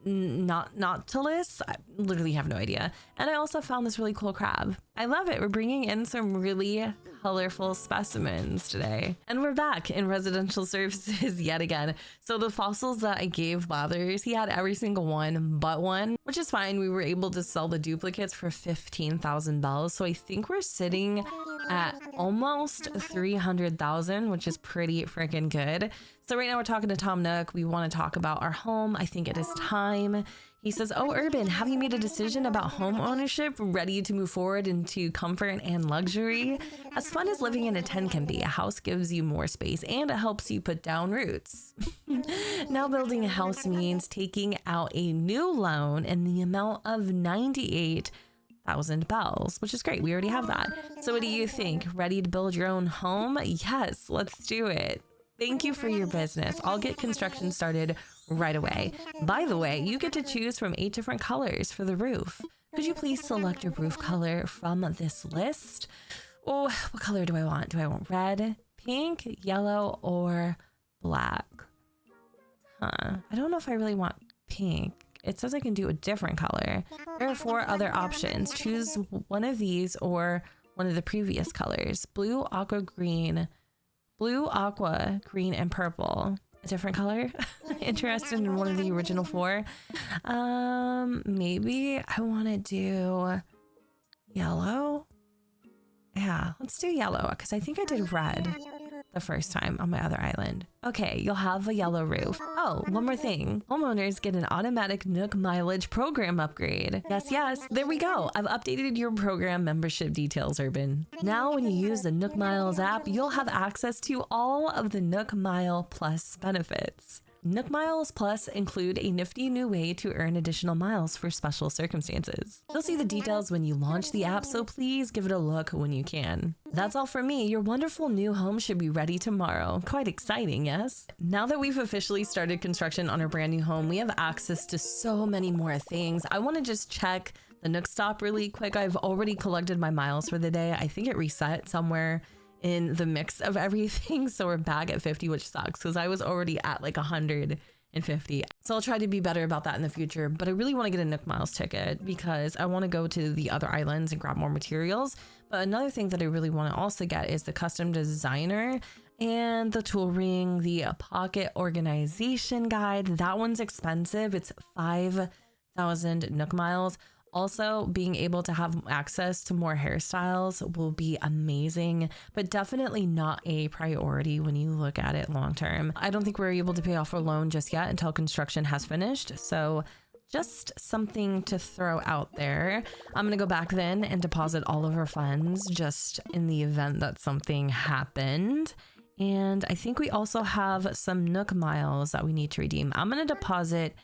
nautilus. I literally have no idea. And I also found this really cool crab. I love it. We're bringing in some really colorful specimens today. And we're back in residential services yet again. So the fossils that I gave Blathers, he had every single one but one, which is fine. We were able to sell the duplicates for 15,000 bells. So I think we're sitting at almost 300,000, which is pretty freaking good. So right now we're talking to Tom Nook. We want to talk about our home. I think it is time. He says, "Oh, Urban, have you made a decision about home ownership? Ready to move forward into comfort and luxury? As fun as living in a tent can be, a house gives you more space and it helps you put down roots." Now building a house means taking out a new loan in the amount of 98,000 bells, which is great. We already have that. So what do you think? Ready to build your own home? Yes, let's do it. Thank you for your business. I'll get construction started right away. By the way, you get to choose from 8 different colors for the roof. Could you please select your roof color from this list? Oh, what color do I want? Do I want red, pink, yellow, or black? I don't know if I really want pink. It says I can do a different color. There are 4 other options. Choose one of these or one of the previous colors. Blue, aqua, green, and purple. A different color. Interested in one of the original 4. Maybe I want to do yellow. Yeah, let's do yellow because I think I did red the first time on my other island. Okay, you'll have a yellow roof. Oh, one more thing. Homeowners get an automatic Nook mileage program upgrade. Yes, there we go. I've updated your program membership details, Urban. Now when you use the Nook Miles app, you'll have access to all of the Nook Mile Plus benefits. Nook Miles Plus include a nifty new way to earn additional miles for special circumstances. You'll see the details when you launch the app, so please give it a look when you can. That's all from me. Your wonderful new home should be ready tomorrow. Quite exciting, yes? Now that we've officially started construction on our brand new home, we have access to so many more things. I want to just check the Nook stop really quick. I've already collected my miles for the day. I think it reset somewhere in the mix of everything, so we're back at 50, which sucks because I was already at like 150. So I'll try to be better about that in the future, but I really want to get a Nook Miles ticket because I want to go to the other islands and grab more materials. But another thing that I really want to also get is the custom designer and the tool ring, the pocket organization guide. That one's expensive. It's 5,000 Nook Miles. Also, being able to have access to more hairstyles will be amazing, but definitely not a priority when you look at it long term. I don't think we're able to pay off our loan just yet until construction has finished. So just something to throw out there. I'm going to go back then and deposit all of our funds just in the event that something happened. And I think we also have some Nook Miles that we need to redeem. I'm going to deposit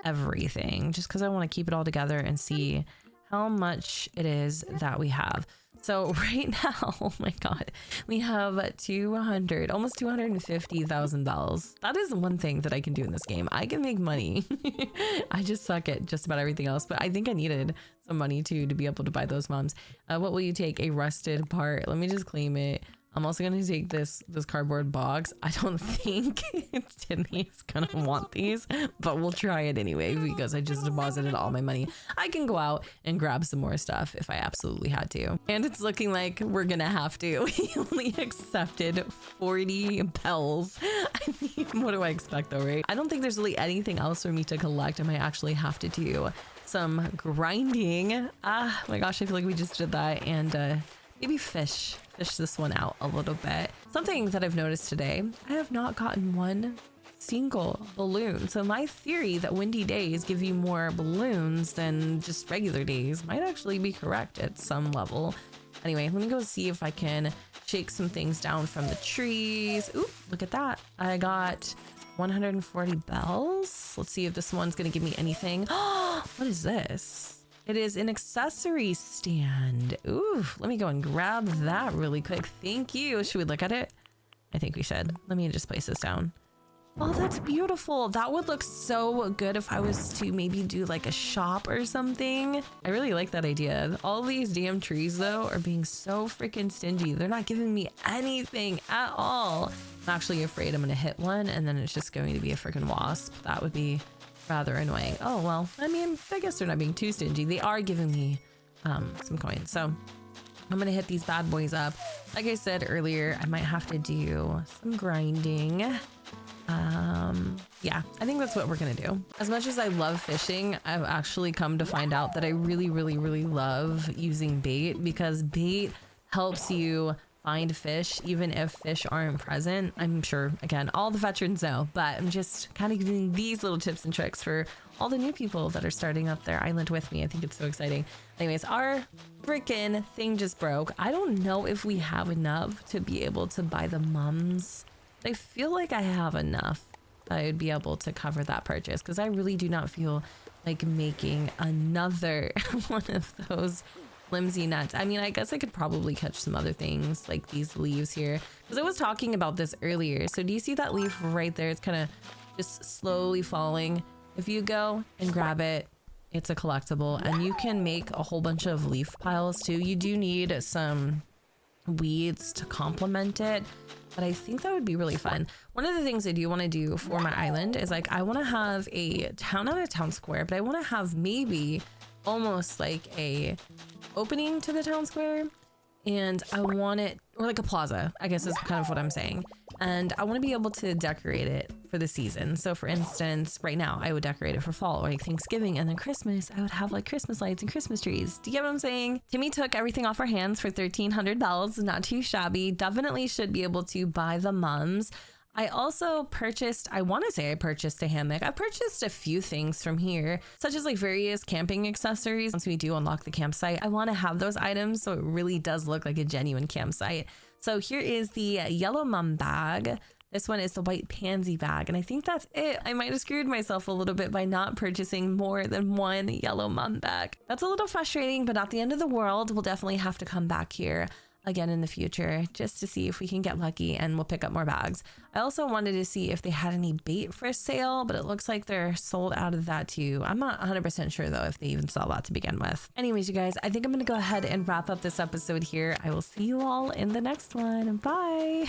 everything just because I want to keep it all together and see how much it is that we have. So right now, oh my god, we have almost $250,000. That is one thing that I can do in this game. I can make money. I just suck at just about everything else, but I think I needed some money too to be able to buy those mums. What will you take? A rusted part. Let me just claim it. I'm also going to take this cardboard box. I don't think Timmy's going to want these, but we'll try it anyway because I just deposited all my money. I can go out and grab some more stuff if I absolutely had to. And it's looking like we're going to have to. We only accepted 40 bells. I mean, what do I expect though, right? I don't think there's really anything else for me to collect. I might actually have to do some grinding. Ah, my gosh, I feel like we just did that. And maybe fish this one out a little bit. Something that I've noticed today, I have not gotten one single balloon. So my theory that windy days give you more balloons than just regular days might actually be correct at some level. Anyway, let me go see if I can shake some things down from the trees. Ooh, look at that. I got 140 bells. Let's see if this one's gonna give me anything. Oh, what is this? It is an accessory stand. Ooh, let me go and grab that really quick. Thank you. Should we look at it? I think we should. Let me just place this down. Oh, that's beautiful. That would look so good if I was to maybe do like a shop or something. I really like that idea. All these damn trees though are being so freaking stingy. They're not giving me anything at all. I'm actually afraid I'm gonna hit one and then it's just going to be a freaking wasp. That would be rather annoying. Oh, well, I mean, I guess they're not being too stingy. They are giving me some coins. So I'm gonna hit these bad boys up. Like I said earlier, I might have to do some grinding. Yeah, I think that's what we're gonna do. As much as I love fishing, I've actually come to find out that I really love using bait because bait helps you find fish even if fish aren't present. I'm sure, again, all the veterans know, but I'm just kind of giving these little tips and tricks for all the new people that are starting up their island with me. I think it's so exciting. Anyways, our freaking thing just broke. I don't know if we have enough to be able to buy the mums. I feel like I have enough that I would be able to cover that purchase because I really do not feel like making another one of those flimsy nuts. I mean, I guess I could probably catch some other things like these leaves here because I was talking about this earlier. So do you see that leaf right there? It's kind of just slowly falling. If you go and grab it, it's a collectible and you can make a whole bunch of leaf piles too. You do need some weeds to complement it, but I think that would be really fun. One of the things I do want to do for my island is like I want to have a town, not a town square, but I want to have maybe almost like a opening to the town square, and I want it, or like a plaza, I guess is kind of what I'm saying. And I want to be able to decorate it for the season. So for instance, right now I would decorate it for fall or like Thanksgiving, and then Christmas I would have like Christmas lights and Christmas trees. Do you get what I'm saying? Timmy took everything off our hands for $1,300. Not too shabby. Definitely should be able to buy the mums. I also purchased, I want to say I purchased a hammock. I purchased a few things from here, such as like various camping accessories. Once we do unlock the campsite, I want to have those items so it really does look like a genuine campsite. So here is the yellow mum bag. This one is the white pansy bag, and I think that's it. I might have screwed myself a little bit by not purchasing more than one yellow mum bag. That's a little frustrating, but not the end of the world. We'll definitely have to come back here again in the future just to see if we can get lucky, and we'll pick up more bags. I also wanted to see if they had any bait for sale, but it looks like they're sold out of that too. I'm not 100% sure though if they even sell that to begin with. Anyways, you guys, I think I'm gonna go ahead and wrap up this episode here. I will see you all in the next one. Bye.